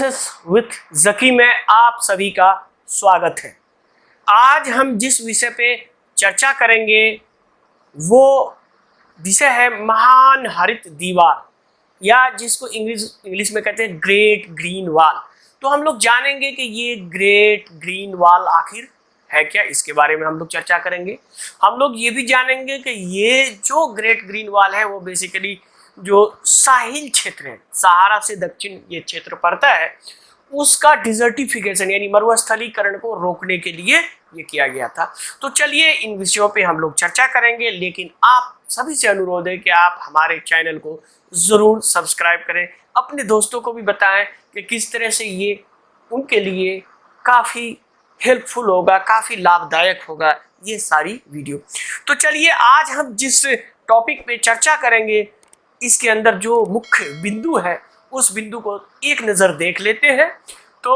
Analysis with जकी में आप सभी का स्वागत है। आज हम जिस विषय पे चर्चा करेंगे वो विषय है महान हरित दीवार, या जिसको इंग्लिश में कहते हैं ग्रेट ग्रीन वॉल। तो हम लोग जानेंगे कि ये ग्रेट ग्रीन वॉल आखिर है क्या, इसके बारे में हम लोग चर्चा करेंगे। हम लोग ये भी जानेंगे कि ये जो ग्रेट ग्रीन वॉल है वो बेसिकली जो साहिल क्षेत्र है, सहारा से दक्षिण ये क्षेत्र पड़ता है, उसका डिजर्टिफिकेशन यानी मरुस्थलीकरण को रोकने के लिए ये किया गया था। तो चलिए इन विषयों पे हम लोग चर्चा करेंगे, लेकिन आप सभी से अनुरोध है कि आप हमारे चैनल को ज़रूर सब्सक्राइब करें, अपने दोस्तों को भी बताएं कि किस तरह से ये उनके लिए काफ़ी हेल्पफुल होगा, काफ़ी लाभदायक होगा ये सारी वीडियो। तो चलिए आज हम जिस टॉपिक पे चर्चा करेंगे इसके अंदर जो मुख्य बिंदु है उस बिंदु को एक नज़र देख लेते हैं। तो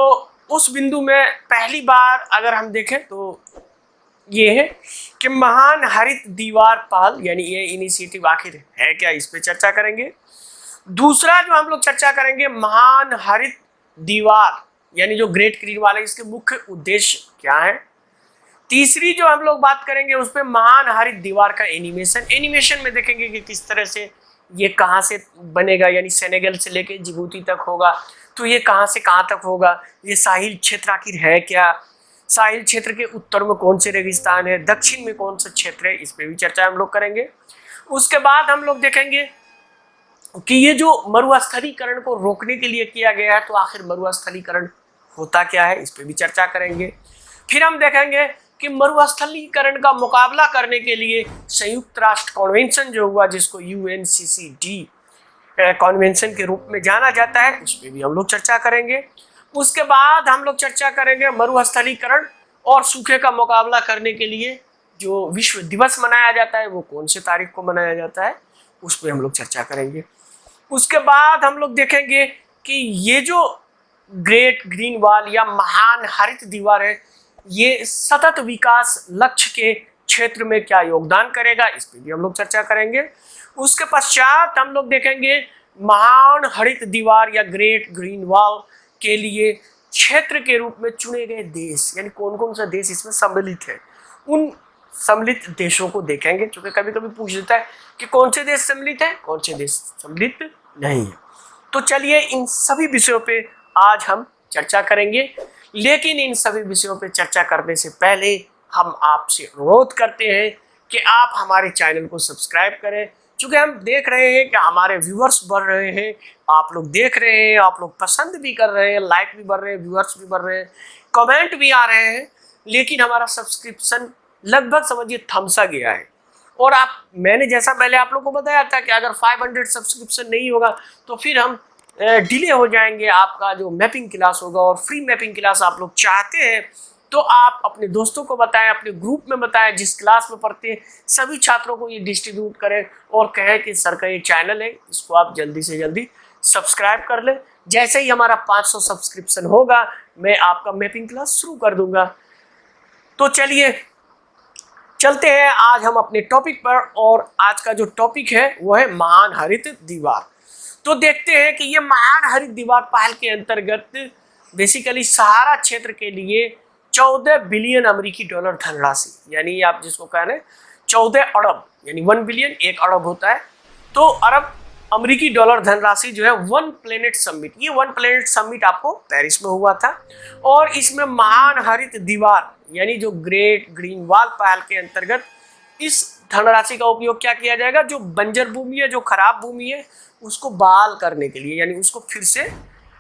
उस बिंदु में पहली बार अगर हम देखें तो ये है कि महान हरित दीवार पहल यानी ये इनिशिएटिव आखिर है क्या, इस पे चर्चा करेंगे। दूसरा जो हम लोग चर्चा करेंगे महान हरित दीवार यानी जो ग्रेट ग्रीन वॉल है, इसके मुख्य उद्देश्य क्या है। तीसरी जो हम लोग बात करेंगे उस पर महान हरित दीवार का एनिमेशन में देखेंगे कि किस तरह से ये कहाँ से बनेगा, यानी सेनेगल से लेके जिबूती तक होगा, तो ये कहाँ से कहाँ तक होगा, ये साहिल क्षेत्र आखिर है क्या, साहिल क्षेत्र के उत्तर में कौन से रेगिस्तान है, दक्षिण में कौन सा क्षेत्र है, इस पर भी चर्चा हम लोग करेंगे। उसके बाद हम लोग देखेंगे कि ये जो मरुस्थलीकरण को रोकने के लिए किया गया है, तो आखिर मरुस्थलीकरण होता क्या है, इस पर भी चर्चा करेंगे। फिर हम देखेंगे कि मरुस्थलीकरण का मुकाबला करने के लिए संयुक्त राष्ट्र कॉन्वेंशन जो हुआ, जिसको UNCCD कॉन्वेंशन के रूप में जाना जाता है, उस पर भी हम लोग चर्चा करेंगे। उसके बाद हम लोग चर्चा करेंगे मरुस्थलीकरण और सूखे का मुकाबला करने के लिए जो विश्व दिवस मनाया जाता है वो कौन से तारीख को मनाया जाता है, उस पर हम लोग चर्चा करेंगे। उसके बाद हम लोग देखेंगे कि ये जो ग्रेट ग्रीन वॉल या महान हरित दीवार है ये सतत विकास लक्ष्य के क्षेत्र में क्या योगदान करेगा, इस पर भी हम लोग चर्चा करेंगे। उसके पश्चात हम लोग देखेंगे महान हरित दीवार या ग्रेट ग्रीन वॉल के लिए क्षेत्र के रूप में चुने गए देश, यानी कौन कौन सा देश इसमें सम्मिलित है, उन सम्मिलित देशों को देखेंगे, क्योंकि कभी कभी पूछ देता है कि कौन से देश सम्मिलित है, कौन से देश सम्मिलित नहीं है। तो चलिए इन सभी विषयों पे आज हम चर्चा करेंगे, लेकिन इन सभी विषयों पे चर्चा करने से पहले हम आपसे अनुरोध करते हैं कि आप हमारे चैनल को सब्सक्राइब करें, क्योंकि हम देख रहे हैं कि हमारे व्यूअर्स बढ़ रहे हैं, आप लोग देख रहे हैं, आप लोग पसंद भी कर रहे हैं, लाइक भी बढ़ रहे हैं, व्यूअर्स भी बढ़ रहे हैं, कमेंट भी आ रहे हैं, लेकिन हमारा सब्सक्रिप्शन लगभग समझिए थमसा गया है। और मैंने जैसा पहले आप लोग को बताया था कि अगर 500 सब्सक्रिप्शन नहीं होगा तो फिर हम डिले हो जाएंगे, आपका जो मैपिंग क्लास होगा, और फ्री मैपिंग क्लास आप लोग चाहते हैं तो आप अपने दोस्तों को बताएं, अपने ग्रुप में बताएं, जिस क्लास में पढ़ते हैं सभी छात्रों को ये डिस्ट्रीब्यूट करें और कहें कि सर का ये चैनल है, इसको आप जल्दी से जल्दी सब्सक्राइब कर लें। जैसे ही हमारा 500 सब्सक्रिप्शन होगा मैं आपका मैपिंग क्लास शुरू कर दूंगा। तो चलिए चलते हैं आज हम अपने टॉपिक पर, और आज का जो टॉपिक है वो है महान हरित दीवार। तो देखते हैं कि ये महान हरित दीवार पहल के अंतर्गत बेसिकली सहारा क्षेत्र के लिए 14 बिलियन अमेरिकी डॉलर धनराशि, यानी आप जिसको कह रहे हैं 14 अरब, यानी 1 बिलियन 1 अरब होता है, तो अरब अमेरिकी डॉलर धनराशि जो है वन प्लेनेट समिट, ये वन प्लेनेट समिट आपको पेरिस में हुआ था, और इसमें महान हरित दीवार यानी जो ग्रेट ग्रीन वॉल पहल के अंतर्गत इस धनराशि का उपयोग क्या किया जाएगा, जो बंजर भूमि है, जो खराब भूमि है, उसको बहाल करने के लिए, यानी उसको फिर से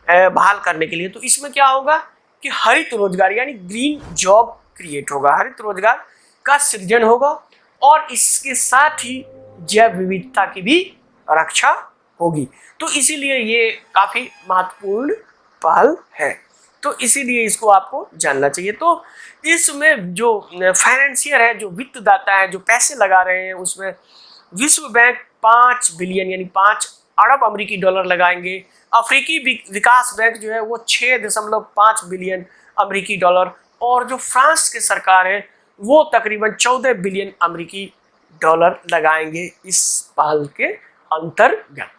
बहाल करने के लिए। तो इसमें क्या होगा कि हरित रोजगार यानी ग्रीन जॉब क्रिएट होगा, हरित रोजगार का सृजन होगा, और इसके साथ ही जैव विविधता की भी रक्षा होगी। तो इसीलिए ये काफी महत्वपूर्ण पहल है, तो इसीलिए इसको आपको जानना चाहिए। तो इसमें जो फाइनेंशियर है, जो वित्तदाता है, जो पैसे लगा रहे हैं, उसमें विश्व बैंक 5 बिलियन यानी 5 अरब अमेरिकी डॉलर लगाएंगे, अफ्रीकी विकास बैंक जो है वो 6.5 बिलियन अमेरिकी डॉलर, और जो फ्रांस की सरकार है वो तकरीबन 14 बिलियन अमेरिकी डॉलर लगाएंगे इस पहल के अंतर्गत।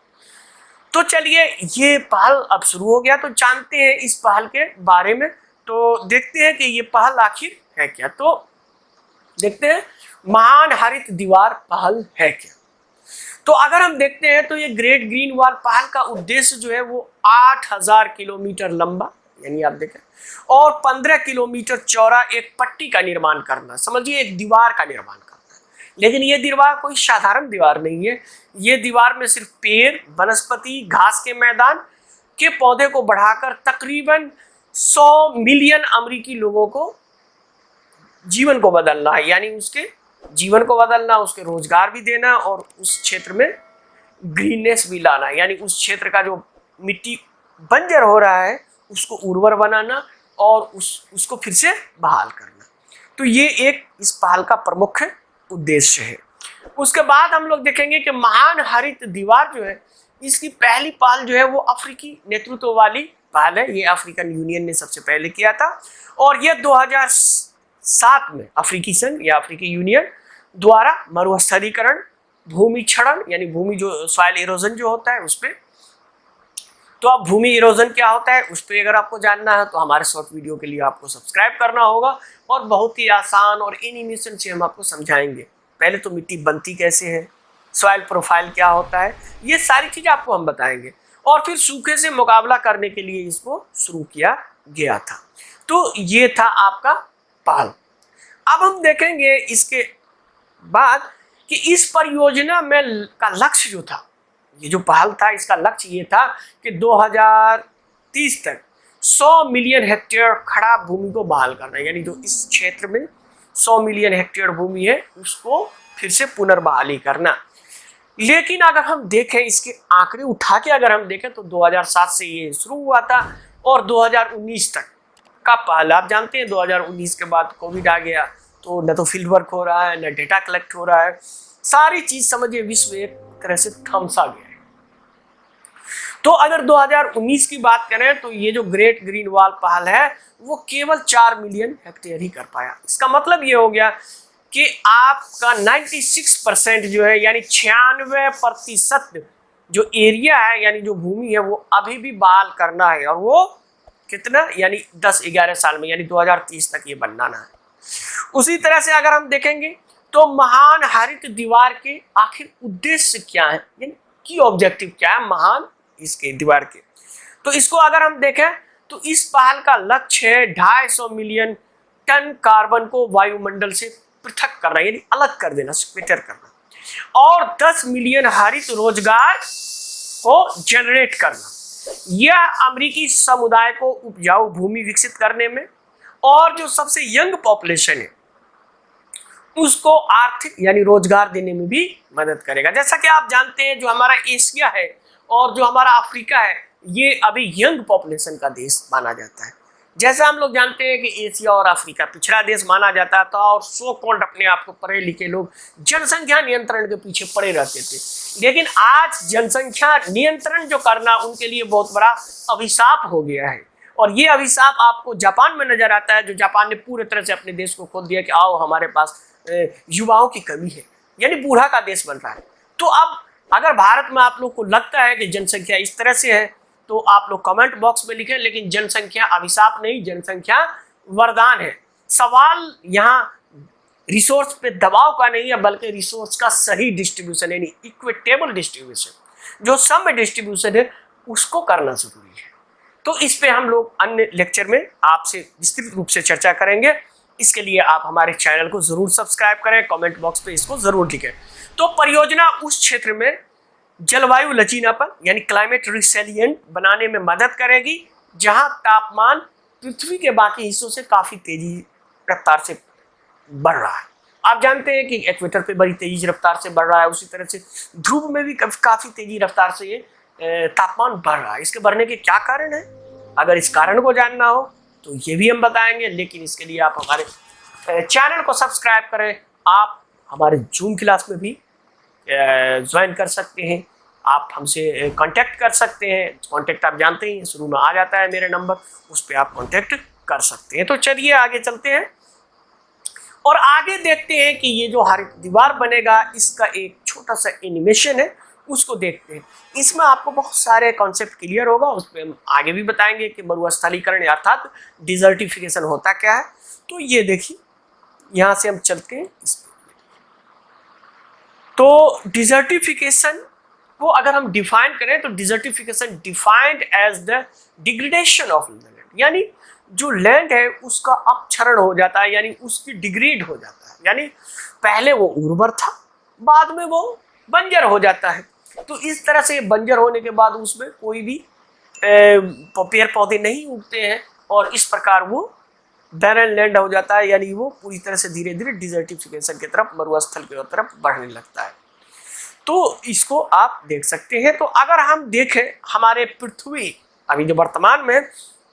तो चलिए ये पहल अब शुरू हो गया, तो जानते हैं इस पहल के बारे में। तो देखते हैं कि ये पहल आखिर है क्या। तो देखते हैं महान हरित दीवार पहल है क्या। तो अगर हम देखते हैं तो ये ग्रेट ग्रीन वॉल पहल का उद्देश्य जो है वो 8000 किलोमीटर लंबा, यानी आप देखें, और 15 किलोमीटर चौड़ा एक पट्टी का निर्माण करना, समझिए एक दीवार का निर्माण करना। लेकिन ये दीवार कोई साधारण दीवार नहीं है। ये दीवार में सिर्फ पेड़, वनस्पति, घास के मैदान के पौधे को बढ़ाकर तकरीबन 100 मिलियन अमेरिकी लोगों को जीवन को बदलना है, यानी उसके जीवन को बदलना, उसके रोजगार भी देना और उस क्षेत्र में ग्रीननेस भी लाना, यानी उस क्षेत्र का जो मिट्टी बंजर हो रहा है उसको उर्वर बनाना और उसको फिर से बहाल करना। तो ये एक इस पहल का प्रमुख उद्देश्य है। उसके बाद हम लोग देखेंगे कि महान हरित दीवार जो है, इसकी पहली पहल जो है वो अफ्रीकी नेतृत्व वाली पहल है। ये अफ्रीकन यूनियन ने सबसे पहले किया था और ये 2007 में अफ्रीकी संघ या अफ्रीकी यूनियन द्वारा मरुस्थलीकरण, भूमि क्षरण, यानी भूमि जो सॉइल इरोजन जो होता है उस पर। तो अब भूमि इरोजन क्या होता है उस पर अगर आपको जानना है तो हमारे शॉर्ट वीडियो के लिए आपको सब्सक्राइब करना होगा और बहुत ही आसान और एनिमेशन से हम आपको समझाएंगे। पहले तो मिट्टी बनती कैसे है, सॉइल प्रोफाइल क्या होता है, ये सारी चीज़ें आपको हम बताएंगे और फिर सूखे से मुकाबला करने के लिए इसको शुरू किया गया था। तो ये था आपका पहल। अब हम देखेंगे इसके बाद कि इस परियोजना में का लक्ष्य जो था, ये जो पहल था इसका लक्ष्य ये था कि 2030 तक 100 मिलियन हेक्टेयर खड़ा भूमि को बहाल करना, यानी जो इस क्षेत्र में 100 मिलियन हेक्टेयर भूमि है उसको फिर से पुनर्बहाली करना। लेकिन अगर हम देखें इसके आंकड़े उठा के अगर हम देखें तो 2007 से ये शुरू हुआ था और 2019 तक का पहल। आप जानते हैं 2019 के बाद कोविड आ गया, तो न तो फील्ड वर्क हो रहा है न डेटा कलेक्ट हो रहा है, सारी चीज समझिए विश्व एक तरह से थमसा गया है। तो अगर 2019 की बात करें तो ये जो ग्रेट ग्रीन वॉल पहल है वो केवल 4 मिलियन हेक्टेयर ही कर पाया। इसका मतलब ये हो गया कि आपका 96% जो है, यानी 96% जो एरिया है, यानी जो भूमि है वो अभी भी बहाल करना है, और वो कितना, यानी 10-11 साल में, यानी 2030 तक ये बनाना है। उसी तरह से अगर हम देखेंगे तो महान हरित दीवार के आखिर उद्देश्य क्या है, यानी की ऑब्जेक्टिव क्या है महान इसके दीवार के। तो इसको अगर हम देखें तो इस पहल का लक्ष्य है 250 मिलियन टन कार्बन को वायुमंडल से पृथक करना, यानी अलग कर देना, स्प्लिटर करना, और 10 मिलियन हरित रोजगार को जनरेट करना। यह अमेरिकी समुदाय को उपजाऊ भूमि विकसित करने में और जो सबसे यंग पॉपुलेशन है उसको आर्थिक यानी रोजगार देने में भी मदद करेगा। जैसा कि आप जानते हैं जो हमारा एशिया है और जो हमारा अफ्रीका है ये अभी यंग पॉपुलेशन का देश माना जाता है। जैसा हम लोग जानते हैं कि एशिया और अफ्रीका पिछड़ा देश माना जाता था और सो कॉल्ड अपने आप को पढ़े लिखे लोग जनसंख्या नियंत्रण के पीछे पड़े रहते थे। लेकिन आज जनसंख्या नियंत्रण जो करना उनके लिए बहुत बड़ा अभिशाप हो गया है, और ये अभिशाप आपको जापान में नजर आता है, जो जापान ने पूरे तरह से अपने देश को खोल दिया कि आओ हमारे पास युवाओं की कमी है, यानी बूढ़ा का देश बन रहा है। तो अब अगर भारत में आप लोग को लगता है कि जनसंख्या इस तरह से है तो आप लोग कमेंट बॉक्स में लिखें, लेकिन जनसंख्या अभिशाप नहीं, जनसंख्या वरदान है। सवाल यहाँ रिसोर्स पे दबाव का नहीं है बल्कि रिसोर्स का सही डिस्ट्रीब्यूशन, यानी इक्विटेबल डिस्ट्रीब्यूशन, जो सम डिस्ट्रीब्यूशन है उसको करना जरूरी है। तो इस पे हम लोग अन्य लेक्चर में आपसे विस्तृत रूप से चर्चा करेंगे। इसके लिए आप हमारे चैनल को जरूर सब्सक्राइब करें, कमेंट बॉक्स पे इसको जरूर लिखें। तो परियोजना उस क्षेत्र में जलवायु लचीलापन यानी क्लाइमेट रिसिलिएंट बनाने में मदद करेगी जहां तापमान पृथ्वी के बाकी हिस्सों से काफी तेजी रफ्तार से बढ़ रहा है। आप जानते हैं कि इक्वेटर पे बड़ी तेजी रफ्तार से बढ़ रहा है, उसी तरह से ध्रुव में भी काफी तेजी रफ्तार से ये तापमान बढ़ रहा है। इसके बढ़ने के क्या कारण है, अगर इस कारण को जानना हो तो ये भी हम बताएंगे, लेकिन इसके लिए आप हमारे चैनल को सब्सक्राइब करें। आप हमारे जूम क्लास में भी ज्वाइन कर सकते हैं, आप हमसे कांटेक्ट कर सकते हैं। कांटेक्ट आप जानते हैं शुरू में आ जाता है मेरे नंबर, उस पर आप कांटेक्ट कर सकते हैं। तो चलिए आगे चलते हैं और आगे देखते हैं कि ये जो हरित दीवार बनेगा इसका एक छोटा सा एनिमेशन है, उसको देखते हैं। इसमें आपको बहुत सारे कॉन्सेप्ट क्लियर होगा, उस पर हम आगे भी बताएंगे कि मरुस्थलीकरण अर्थात डिजर्टिफिकेशन होता क्या है। तो ये देखिए, यहाँ से हम चलते हैं इस पे। तो डिजर्टिफिकेशन को अगर हम डिफाइन करें तो desertification defined as the degradation of land, यानी जो लैंड है उसका अपक्षरण हो जाता है, यानी उसकी डिग्रेड हो जाता है, यानी पहले वो उर्वर था, बाद में वो बंजर हो जाता है। तो इस तरह से बंजर होने के बाद उसमें कोई भी पेड़ पौधे नहीं उगते हैं और इस प्रकार वो बैरन लैंड हो जाता है, यानी वो पूरी तरह से धीरे धीरे डिजर्टिफिकेशन की तरफ, मरुस्थल की तरफ बढ़ने लगता है। तो इसको आप देख सकते हैं। तो अगर हम देखें हमारे पृथ्वी अभी जो वर्तमान में,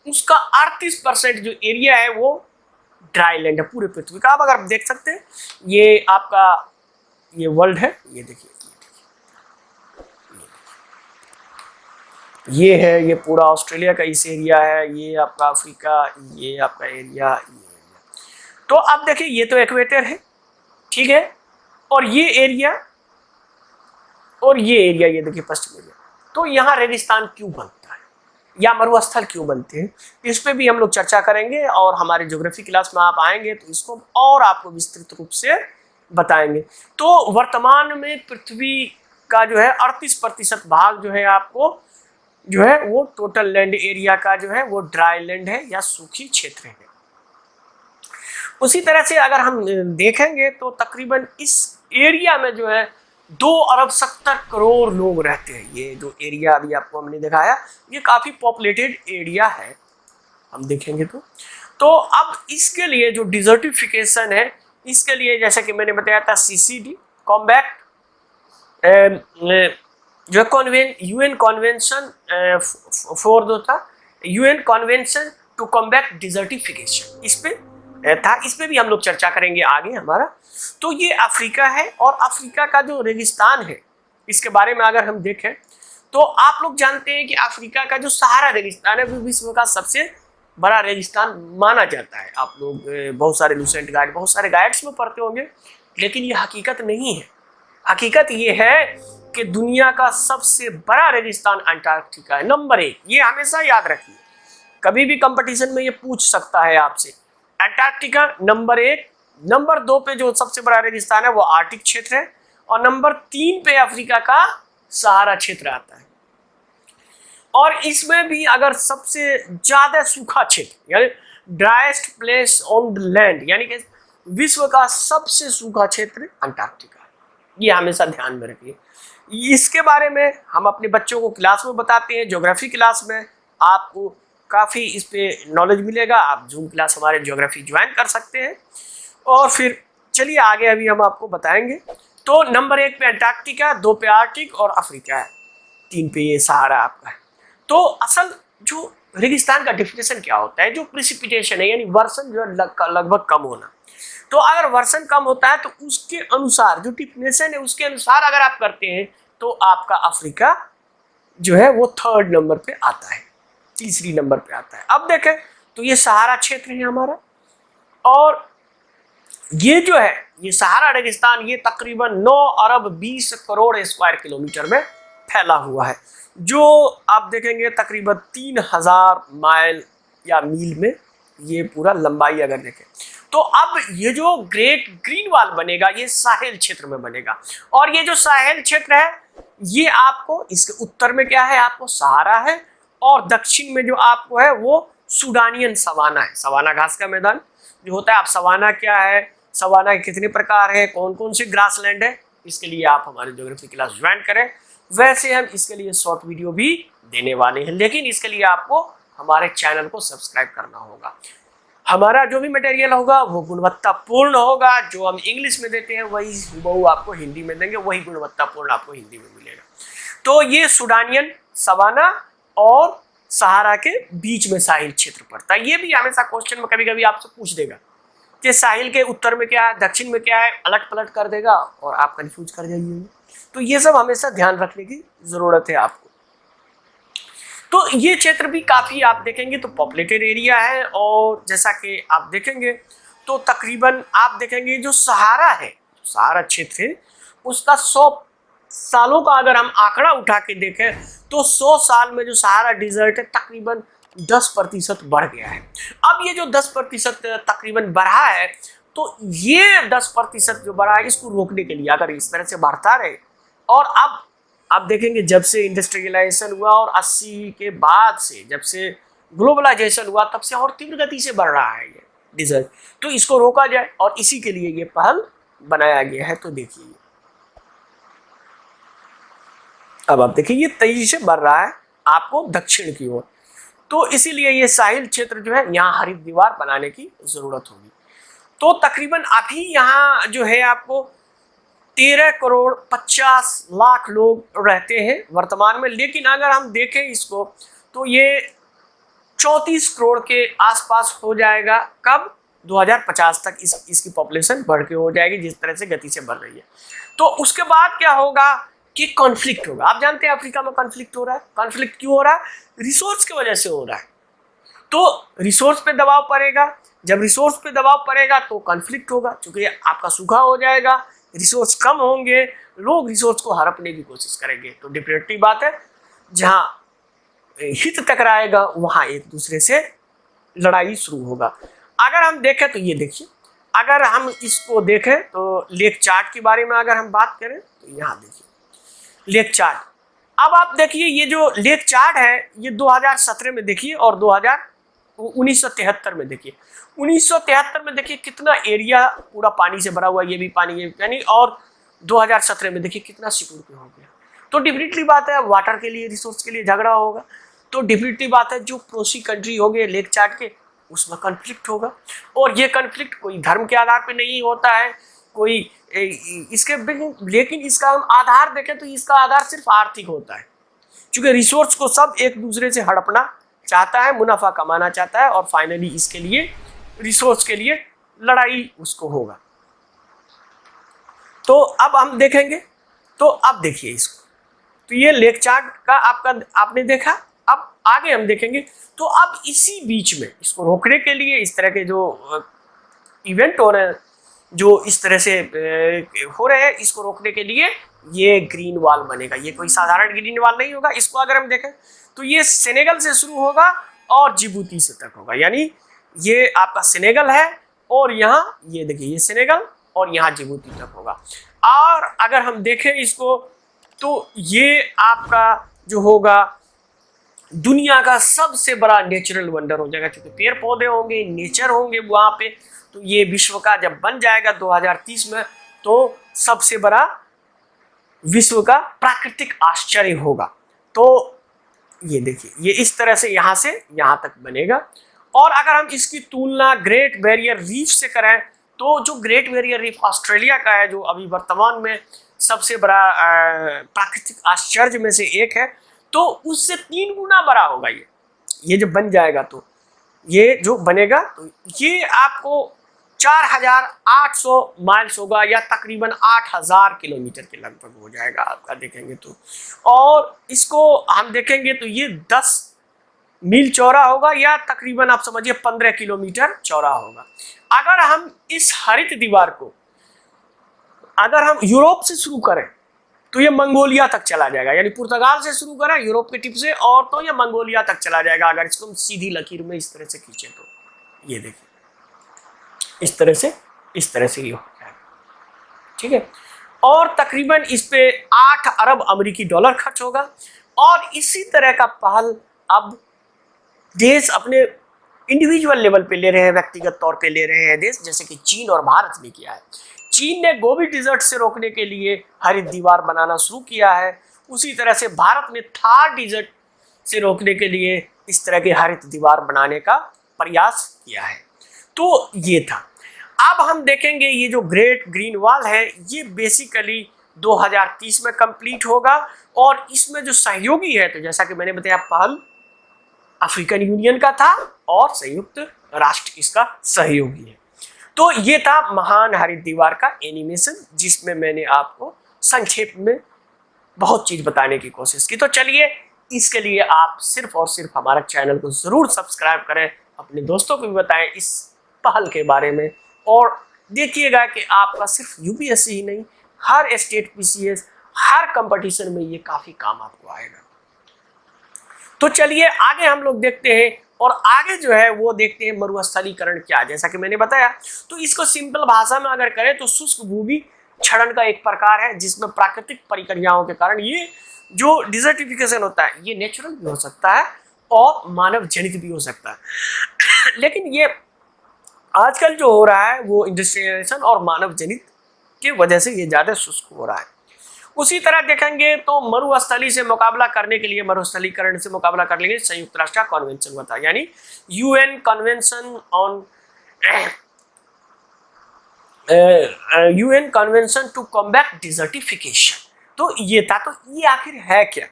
उसका 38% जो एरिया है वो ड्राई लैंड है पूरे पृथ्वी का। आप अगर देख सकते हैं, ये आपका ये वर्ल्ड है, ये देखिए ये है, ये पूरा ऑस्ट्रेलिया का इस एरिया है, ये आपका अफ्रीका, ये आपका एरिया, ये एरिया। तो अब देखिए ये तो इक्वेटर है, ठीक है, और ये एरिया और ये एरिया, ये देखिए पश्चिम एरिया। तो यहाँ रेगिस्तान क्यों बनता है या मरुस्थल क्यों बनते हैं, इस पे भी हम लोग चर्चा करेंगे और हमारे ज्योग्राफी क्लास में आप आएंगे तो इसको और आपको विस्तृत रूप से बताएंगे। तो वर्तमान में पृथ्वी का जो है 38% भाग जो है आपको जो है वो टोटल लैंड एरिया का जो है वो ड्राई लैंड है या सूखी क्षेत्र है। उसी तरह से अगर हम देखेंगे तो तकरीबन इस एरिया में जो है 2 अरब 70 करोड़ लोग रहते हैं। ये जो एरिया अभी आपको हमने दिखाया ये काफी पॉपुलेटेड एरिया है, हम देखेंगे तो अब इसके लिए जो डिजर्टिफिकेशन है, इसके लिए जैसा कि मैंने बताया था CCD कॉम्बैक्ट जो यूएन कॉन्वेंशन फॉर दो था, UN convention to combat desertification, इस पे था, इस पे भी हम लोग चर्चा करेंगे आगे हमारा। तो ये अफ्रीका है और अफ्रीका का जो रेगिस्तान है इसके बारे में अगर हम देखें तो आप लोग जानते हैं कि अफ्रीका का जो सहारा रेगिस्तान है वो विश्व का सबसे बड़ा रेगिस्तान माना जाता है। आप लोग बहुत सारे लूसेंट गाइड, बहुत सारे गाइड्स में पढ़ते होंगे, लेकिन ये हकीकत नहीं है। हकीकत ये है कि दुनिया का सबसे बड़ा रेगिस्तान अंटार्कटिका है, नंबर 1। ये हमेशा याद रखिए, कभी भी कंपटीशन में ये पूछ सकता है आपसे। अंटार्कटिका नंबर 1, नंबर 2 पे जो सबसे बड़ा रेगिस्तान है वो आर्कटिक क्षेत्र है, और नंबर 3 पे अफ्रीका का सहारा क्षेत्र आता है। और इसमें भी अगर सबसे ज्यादा सूखा क्षेत्र यानी driest place on the land, यानी कि विश्व का सबसे सूखा क्षेत्र अंटार्कटिका है। ये हमेशा ध्यान में रखिए। इसके बारे में हम अपने बच्चों को क्लास में बताते हैं, ज्योग्राफी क्लास में आपको काफ़ी इस पे नॉलेज मिलेगा। आप जूम क्लास हमारे ज्योग्राफी ज्वाइन कर सकते हैं। और फिर चलिए आगे अभी हम आपको बताएंगे। तो नंबर 1 पे अंटार्कटिका, 2 पे आर्कटिक और अफ्रीका है, 3 पे ये सहारा आपका है। तो असल जो रेगिस्तान का डेफिनेशन क्या होता है, जो प्रिसिपिटेशन है यानी वर्षण जो है लगभग कम होना। तो अगर वर्षण कम होता है तो उसके अनुसार जो डेफिनेशन है उसके अनुसार अगर आप करते हैं तो आपका अफ्रीका जो है वो 3rd नंबर पे आता है, 3री नंबर पे आता है। अब देखें तो ये सहारा क्षेत्र है हमारा, और ये जो है ये सहारा रेगिस्तान ये तकरीबन 9 अरब 20 करोड़ स्क्वायर किलोमीटर में फैला हुआ है, जो आप देखेंगे तकरीबन 3000 माइल या मील में ये पूरा लंबाई अगर देखें। तो अब ये जो ग्रेट ग्रीन वॉल बनेगा ये साहेल क्षेत्र में बनेगा, और ये जो साहेल क्षेत्र है ये आपको इसके उत्तर में क्या है, आपको सहारा है, और दक्षिण में जो आपको है वो सूडानियन सवाना है, सवाना घास का मैदान जो होता है। आप सवाना क्या है, सवाना के कितने प्रकार है, कौन कौन से ग्रासलैंड है, इसके लिए आप हमारे ज्योग्राफी क्लास ज्वाइन करें। वैसे हम इसके लिए शॉर्ट वीडियो भी देने वाले हैं, लेकिन इसके लिए आपको हमारे चैनल को सब्सक्राइब करना होगा। हमारा जो भी मटेरियल होगा वो गुणवत्तापूर्ण होगा, जो हम इंग्लिश में देते हैं वही बहु आपको हिंदी में देंगे, वही गुणवत्तापूर्ण आपको हिंदी में मिलेगा। तो ये सूडानियन सवाना और सहारा के बीच में साहिल क्षेत्र पड़ता है। ये भी हमेशा क्वेश्चन में कभी कभी आपसे पूछ देगा कि साहिल के उत्तर में क्या है, दक्षिण में क्या है, अलट पलट कर देगा और आप कंफ्यूज कर जाइए। तो ये सब हमेशा ध्यान रखने की जरूरत है आपको। तो ये क्षेत्र भी काफ़ी आप देखेंगे तो पॉपुलेटेड एरिया है, और जैसा कि आप देखेंगे तो तकरीबन आप देखेंगे जो सहारा है, सहारा क्षेत्र है उसका सालों का अगर हम आंकड़ा उठा के देखें तो 100 साल में जो सहारा डिजर्ट है तकरीबन 10% बढ़ गया है। अब ये जो 10% तकरीबन बढ़ा है, तो ये 10% जो बढ़ा है इसको रोकने के लिए अगर इस तरह से बढ़ता रहे, और अब आप देखेंगे जब से इंडस्ट्रियलाइजेशन हुआ और 80 के बाद से जब से ग्लोबलाइजेशन हुआ तब से और तीव्र गति से बढ़ रहा है ये डिजर्ट, तो इसको रोका जाए और इसी के लिए ये पहल बनाया गया है। तो देखिए अब आप देखिए ये तेजी से बढ़ रहा है आपको दक्षिण की ओर, तो इसीलिए ये साहिल क्षेत्र जो है यहाँ हरित दीवार बनाने की जरूरत होगी। तो तकरीबन अभी यहाँ जो है आपको 13 करोड़ 50 लाख लोग रहते हैं वर्तमान में, लेकिन अगर हम देखें इसको तो ये 34 करोड़ के आसपास हो जाएगा। कब? 2050 तक इसकी पॉपुलेशन बढ़ के हो जाएगी जिस तरह से गति से बढ़ रही है। तो उसके बाद क्या होगा कि कॉन्फ्लिक्ट होगा। आप जानते हैं अफ्रीका में कॉन्फ्लिक्ट हो रहा है। कॉन्फ्लिक्ट क्यों हो रहा है? रिसोर्स की वजह से हो रहा है। तो रिसोर्स पे दबाव पड़ेगा, जब रिसोर्स पे दबाव पड़ेगा तो कॉन्फ्लिक्ट होगा, क्योंकि आपका सूखा हो जाएगा, रिसोर्स कम होंगे, लोग रिसोर्स को हड़पने की कोशिश करेंगे। तो डेफिनेटली बात है जहां हित टकराएगा वहां एक दूसरे से लड़ाई शुरू होगा। अगर हम देखें तो ये देखिए, अगर हम इसको देखें तो लेक चार्ट के बारे में अगर हम बात करें तो यहाँ देखिए लेक चार्ट। अब आप देखिए ये जो लेक चार्ट है ये 2017 में देखिए और 1973 में देखिए। 1973 में देखिए कितना एरिया पूरा पानी से भरा हुआ, ये भी पानी ये यानी, और 2017 में देखिए कितना सिकुड़ के हो गया। तो डेफिनेटली बात है वाटर के लिए, रिसोर्स के लिए झगड़ा होगा। तो डेफिनेटली बात है जो पड़ोसी कंट्री हो गए लेक चार्ट के उसमें कॉन्फ्लिक्ट होगा, और ये कॉन्फ्लिक्ट कोई धर्म के आधार पे नहीं होता है, कोई इसके, लेकिन इसका हम आधार देखें तो इसका आधार सिर्फ आर्थिक होता है, क्योंकि रिसोर्स को सब एक दूसरे से हड़पना चाहता है, मुनाफा कमाना चाहता है, और फाइनली इसके लिए रिसोर्स के लिए लड़ाई उसको होगा। तो अब हम देखेंगे, तो अब देखिए इसको, तो ये लेक चार्ट का आपने देखा। अब आगे हम देखेंगे तो अब इसी बीच में इसको रोकने के लिए इस तरह के जो इवेंट हो रहे हैं, जो इस तरह से हो रहे हैं, इसको रोकने के लिए ये ग्रीन वॉल बनेगा। ये कोई साधारण ग्रीन वॉल नहीं होगा। इसको अगर हम देखें तो ये सेनेगल से शुरू होगा और जिबूती से तक होगा, यानी ये आपका सेनेगल है और यहाँ ये देखिए ये सेनेगल और यहाँ जिबूती तक होगा। और अगर हम देखें इसको तो ये आपका जो होगा दुनिया का सबसे बड़ा नेचुरल वंडर हो जाएगा, क्योंकि पेड़ पौधे होंगे, नेचर होंगे वहाँ पे। तो ये विश्व का जब बन जाएगा 2030 में तो सबसे बड़ा विश्व का प्राकृतिक आश्चर्य होगा। तो ये देखिए ये इस तरह से यहाँ तक बनेगा। और अगर हम इसकी तुलना ग्रेट बैरियर रीफ से करें तो जो ग्रेट बैरियर रीफ ऑस्ट्रेलिया का है, जो अभी वर्तमान में सबसे बड़ा प्राकृतिक आश्चर्य में से एक है, तो उससे 3 गुना बड़ा होगा ये जब बन जाएगा। तो ये जो बनेगा तो ये आपको 4800 माइल्स होगा, या तकरीबन 8000 किलोमीटर के लगभग हो जाएगा आपका देखेंगे तो। और इसको हम देखेंगे तो ये 10 मील चौड़ा होगा, या तकरीबन आप समझिए 15 किलोमीटर चौड़ा होगा। अगर हम इस हरित दीवार को अगर हम यूरोप से शुरू करें तो ये मंगोलिया तक चला जाएगा, यानी पुर्तगाल से शुरू करें यूरोप के टिप से, और तो ये मंगोलिया तक चला जाएगा अगर इसको हम सीधी लकीर में इस तरह से खींचे तो। ये देखिए इस तरह से ये हो जाएगा, ठीक है। और तकरीबन इस पे 8 अरब अमेरिकी डॉलर खर्च होगा। और इसी तरह का पहल अब देश अपने इंडिविजुअल लेवल पे ले रहे हैं, व्यक्तिगत तौर पे ले रहे हैं देश, जैसे कि चीन और भारत ने किया है। चीन ने गोबी डिजर्ट से रोकने के लिए हरित दीवार बनाना शुरू किया है, उसी तरह से भारत ने थार डिजर्ट से रोकने के लिए इस तरह के हरित दीवार बनाने का प्रयास किया है। तो ये था। अब हम देखेंगे ये जो ग्रेट ग्रीन वॉल है ये बेसिकली 2030 में कंप्लीट होगा, और इसमें जो सहयोगी है, तो जैसा कि मैंने बताया पहल अफ्रीकन यूनियन का था और संयुक्त राष्ट्र इसका सहयोगी है। तो ये था महान हरित दीवार का एनिमेशन, जिसमें मैंने आपको संक्षेप में बहुत चीज बताने की कोशिश की। तो चलिए इसके लिए आप सिर्फ और सिर्फ हमारा चैनल को जरूर सब्सक्राइब करें, अपने दोस्तों को भी बताएं इस पहल के बारे में, और देखिएगा कि आपका सिर्फ यूपीएससी ही नहीं, हर स्टेट पीसीएस, हर कंपटीशन में ये काफी काम आपको आएगा। तो चलिए आगे हम लोग देखते हैं, और आगे जो है वो देखते हैं मरुस्थलीकरण क्या है। जैसा कि मैंने बताया, तो इसको सिंपल भाषा में अगर करें तो शुष्क भूमि क्षरण का एक प्रकार है, जिसमें प्राकृतिक प्रक्रियाओं के कारण ये जो डिजर्टिफिकेशन होता है ये नेचुरल भी हो सकता है और मानव जनित भी हो सकता है। लेकिन ये आजकल जो हो रहा है वो इंडस्ट्रियलाइजेशन और मानव जनित की वजह से ये ज्यादा शुष्क हो रहा है। उसी तरह देखेंगे तो मरुस्थली से मुकाबला करने के लिए, मरुस्थलीकरण से मुकाबला करने के लिए संयुक्त राष्ट्र कन्वेंशन हुआ था, यानी UN convention on UN convention to combat desertification. तो ये था, तो ये आखिर है क्या,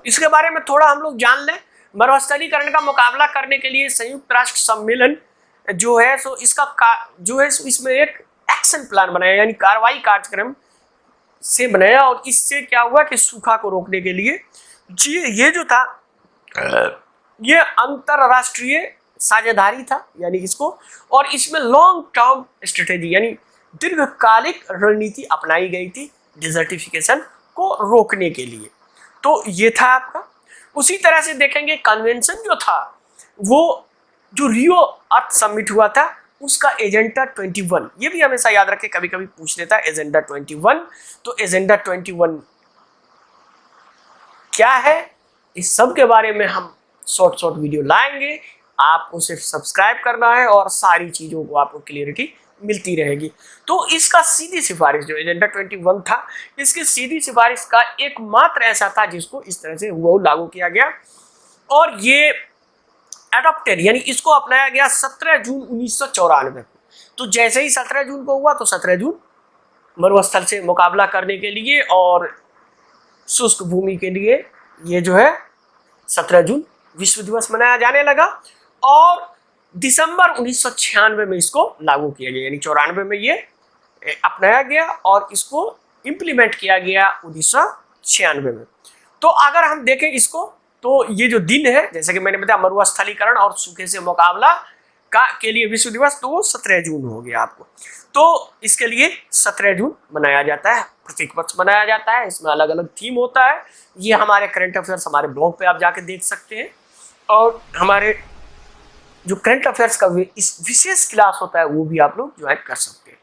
इसके बारे में थोड़ा हम लोग जान लें। मरुस्थलीकरण का मुकाबला करने के लिए संयुक्त राष्ट्र सम्मेलन जो है सो इसका जो है इसमें एक एक्शन प्लान बनाया, यानी कार्रवाई कार्यक्रम से बनाया, और इससे क्या हुआ कि सूखा को रोकने के लिए ये जो था ये अंतरराष्ट्रीय साझेदारी था, यानी इसको, और इसमें लॉन्ग टर्म स्ट्रेटेजी यानी दीर्घकालिक रणनीति अपनाई गई थी डिजर्टिफिकेशन को रोकने के लिए। तो ये था आपका। उसी तरह से देखेंगे कन्वेंशन जो था वो जो रियो अर्थ समिट हुआ था उसका एजेंडा 21, ये भी हमेशा याद रखें, कभी कभी पूछ लेता है एजेंडा 21। तो एजेंडा 21 क्या है, इस सब के बारे में हम शॉर्ट वीडियो लाएंगे। आपको सिर्फ सब्सक्राइब करना है और सारी चीजों को आपको क्लियरिटी मिलती रहेगी। तो इसका सीधी सिफारिश जो एजेंडा 21 था, इसकी सीधी सिफारिश का एकमात्र ऐसा था जिसको इस तरह से हुआ लागू किया गया, और ये एडॉप्टेड यानी इसको अपनाया गया 17 जून 1994 को। तो जैसे ही 17 जून को हुआ तो 17 जून मरुस्थल से मुकाबला करने के लिए और शुष्क भूमि के लिए ये जो है 17 जून विश्व दिवस मनाया जाने लगा, और दिसंबर 1996 में इसको लागू किया गया, यानी 94 में ये अपनाया गया और इसको इम्प्लीमेंट किया गया 1996 में। तो अगर हम देखें इसको, तो ये जो दिन है जैसे कि मैंने बताया मरुस्थलीकरण और सूखे से मुकाबला के लिए विश्व दिवस, तो वो 17 जून हो गया आपको। तो इसके लिए 17 जून मनाया जाता है, प्रत्येक वर्ष मनाया जाता है। इसमें अलग अलग थीम होता है, ये हमारे करंट अफेयर्स हमारे ब्लॉग पे आप जाके देख सकते हैं, और हमारे जो करंट अफेयर्स का इस विशेष क्लास होता है वो भी आप लोग ज्वाइन कर सकते हैं।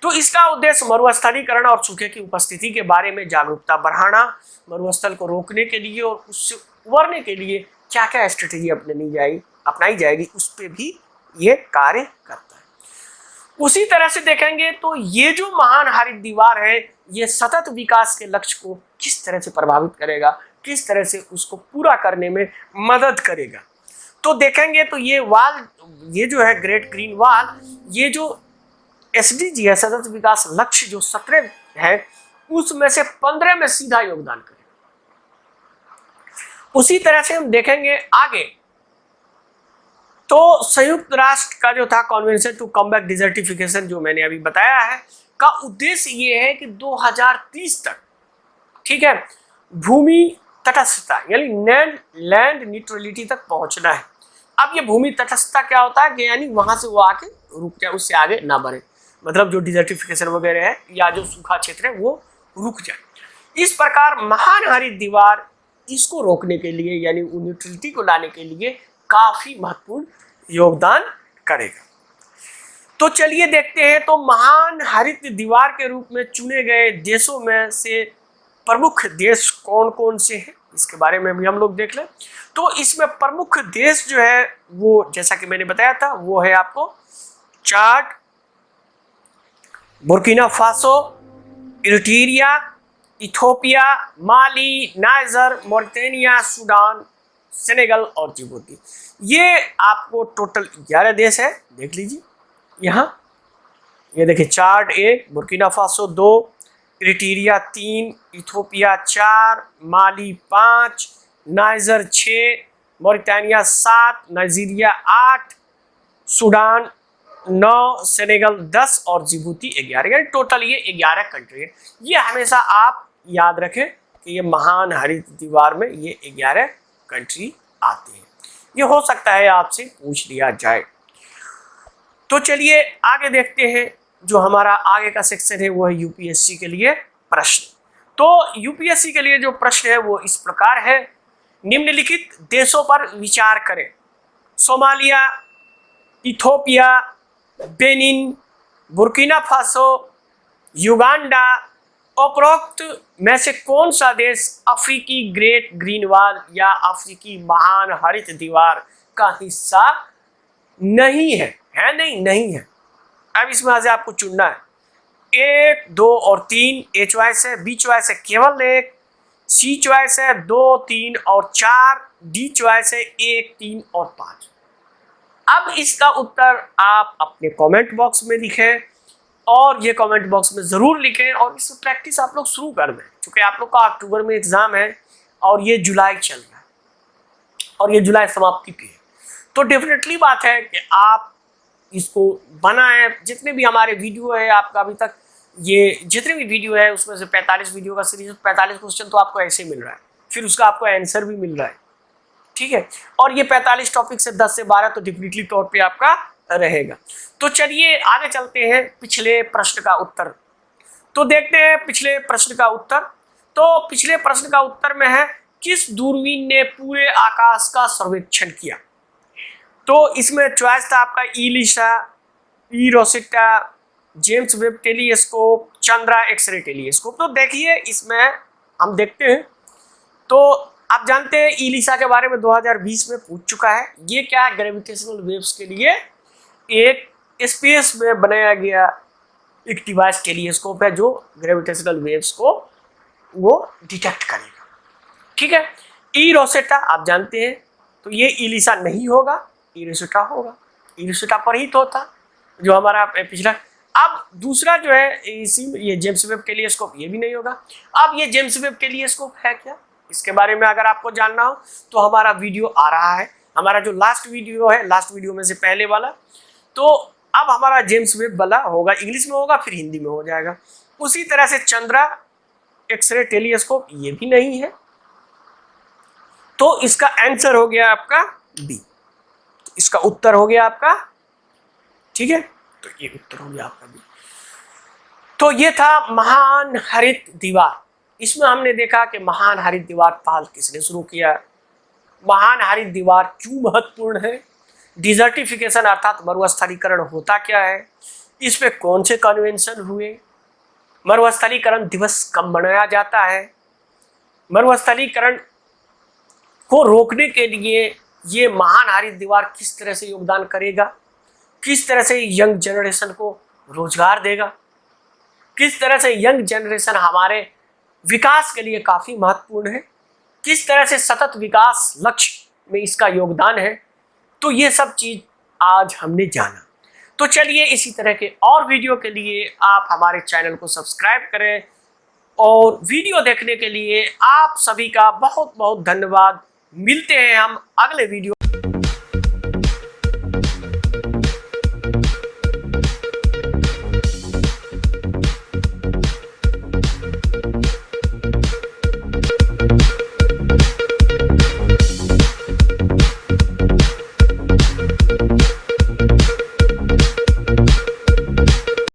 तो इसका उद्देश्य मरुस्थलीकरण और सूखे की उपस्थिति के बारे में जागरूकता बढ़ाना, मरुस्थल को रोकने के लिए और उससे उबरने के लिए क्या क्या स्ट्रेटेजी अपनाई जाएगी उस पर भी ये कार्य करता है। उसी तरह से देखेंगे तो ये जो महान हरित दीवार है ये सतत विकास के लक्ष्य को किस तरह से प्रभावित करेगा, किस तरह से उसको पूरा करने में मदद करेगा। तो देखेंगे तो ये वाल, ये जो है ग्रेट ग्रीन वाल, ये जो SDG है सतत विकास लक्ष्य जो 17 है उसमें से 15 में सीधा योगदान करेगा। उसी तरह से हम देखेंगे आगे, तो संयुक्त राष्ट्र का जो था कन्वेंशन टू कॉम्बैट डिजर्टिफिकेशन जो मैंने अभी बताया है का उद्देश्य ये है कि 2030 तक, ठीक है, भूमि तटस्थता यानी लैंड न्यूट्रलिटी तक पहुंचना है। अब ये भूमि तटस्थता क्या होता है कि यानी वहां से वो आके रुक जाए, उससे आगे ना बढ़े, मतलब जो डिजर्टिफिकेशन वगैरह है या जो सूखा क्षेत्र है वो रुक जाए। इस प्रकार महान हरित दीवार इसको रोकने के लिए यानी न्यूट्रलिटी को लाने के लिए काफी महत्वपूर्ण योगदान करेगा। तो चलिए देखते हैं, तो महान हरित दीवार के रूप में चुने गए देशों में से प्रमुख देश कौन कौन से हैं इसके बारे में भी हम लोग देख लें। तो इसमें प्रमुख देश जो है वो जैसा कि मैंने बताया था वो है आपको चाड, बुर्किना फासो, इरिट्रिया, इथियोपिया, माली, नाइजर, मॉरिटानिया, सूडान, सेनेगल और जिबूती। ये आपको टोटल 11 देश है, देख लीजिए यहाँ, ये देखिए चाड 1, बुर्किना फासो 2, इरिट्रिया 3, इथियोपिया 4, माली 5, niger 6, Mauritania 7, Nigeria 8, Sudan 9, Senegal 10 और जिबूती 11, यानी टोटल ये 11 कंट्री है। ये हमेशा आप याद रखें कि ये महान हरित दीवार में ये 11 कंट्री आते हैं। ये हो सकता है आपसे पूछ लिया जाए। तो चलिए आगे देखते हैं, जो हमारा आगे का सेक्शन है वो है यूपीएससी के लिए प्रश्न। तो यूपीएससी के लिए जो प्रश्न है वो इस प्रकार है, निम्नलिखित देशों पर विचार करें। Somalia, Ethiopia, Benin, Burkina Faso, Uganda. उपरोक्त में से कौन सा देश अफ्रीकी ग्रेट ग्रीन वॉल या अफ्रीकी महान हरित दीवार का हिस्सा नहीं है? है नहीं है। अब इसमें से आपको चुनना है 1, 2 और 3। ए चॉइस है, बी चॉइस है केवल 1, सी चॉइस है 2, 3 और 4, डी चॉइस है 1, 3 और 5। अब इसका उत्तर आप अपने कमेंट बॉक्स में लिखें और ये कमेंट बॉक्स में ज़रूर लिखें और इस प्रैक्टिस आप लोग शुरू कर दें, क्योंकि आप लोग का अक्टूबर में एग्ज़ाम है और ये जुलाई चल रहा है और ये जुलाई समाप्ति पे है। तो डेफिनेटली बात है कि आप इसको बनाएं। जितने भी हमारे वीडियो है, आपका अभी तक ये जितने भी वीडियो है उसमें से 45 वीडियो का सीरीज, 45 क्वेश्चन तो आपको ऐसे मिल रहा है, फिर उसका आपको आंसर भी मिल रहा है, ठीक है। और ये 45 टॉपिक से 10 से 12 तो डेफिनेटली तौर पे आपका रहेगा। तो चलिए आगे चलते हैं पिछले प्रश्न का उत्तर। तो देखते हैं पिछले प्रश्न का उत्तर। तो पिछले प्रश्न का उत्तर में है, किस दूरबीन ने पूरे आकाश का सर्वेक्षण किया? तो इसमें चॉइस था आपका इलिसा, Rosetta, James Webb telescope, Chandra X-ray telescope. तो देखिए इसमें हम देखते हैं, तो आप जानते हैं इलिसा के बारे में 2020 में पूछ चुका है। ये क्या है? ग्रेविटेशनल वेव्स के लिए एक स्पेस में बनाया गया एक डिवाइस टेलीस्कोप है जो ग्रेविटेशनल वेव्स को वो डिटेक्ट करेगा, ठीक है। ई रोसेटा आप जानते हैं, तो ये इलिसा नहीं होगा, ई रोसेटा होगा। ई रोसेटा पर ही तो था जो हमारा पिछला। अब दूसरा जो है ये जेम्स वेब टेलीस्कोप, ये भी नहीं होगा। अब ये जेम्स वेब टेलीस्कोप है क्या? इसके बारे में अगर आपको जानना हो तो हमारा वीडियो आ रहा है, हमारा जो लास्ट वीडियो है, लास्ट वीडियो में से पहले वाला। तो अब हमारा जेम्स वेब वाला होगा, इंग्लिश में होगा, फिर हिंदी में हो जाएगा। उसी तरह से चंद्रा एक्सरे टेलीस्कोप, ये भी नहीं है। तो इसका आंसर हो गया आपका बी, तो इसका उत्तर हो गया आपका, ठीक है। तो ये उत्तर हो गया आपका बी। तो ये था महान हरित दीवार। इसमें हमने देखा कि महान हरित दीवार पहल किसने शुरू किया, महान हरित दीवार क्यों महत्वपूर्ण है, डिजर्टिफिकेशन अर्थात मरुस्थलीकरण होता क्या है, इसमें कौन से कन्वेंशन हुए, मरुस्थलीकरण दिवस कब मनाया जाता है, मरुस्थलीकरण को रोकने के लिए ये महान हरित दीवार किस तरह से योगदान करेगा, किस तरह से यंग जनरेशन को रोजगार देगा, किस तरह से यंग जनरेशन हमारे विकास के लिए काफ़ी महत्वपूर्ण है, किस तरह से सतत विकास लक्ष्य में इसका योगदान है। तो ये सब चीज़ आज हमने जाना। तो चलिए इसी तरह के और वीडियो के लिए आप हमारे चैनल को सब्सक्राइब करें और वीडियो देखने के लिए आप सभी का बहुत बहुत धन्यवाद। मिलते हैं हम अगले वीडियो।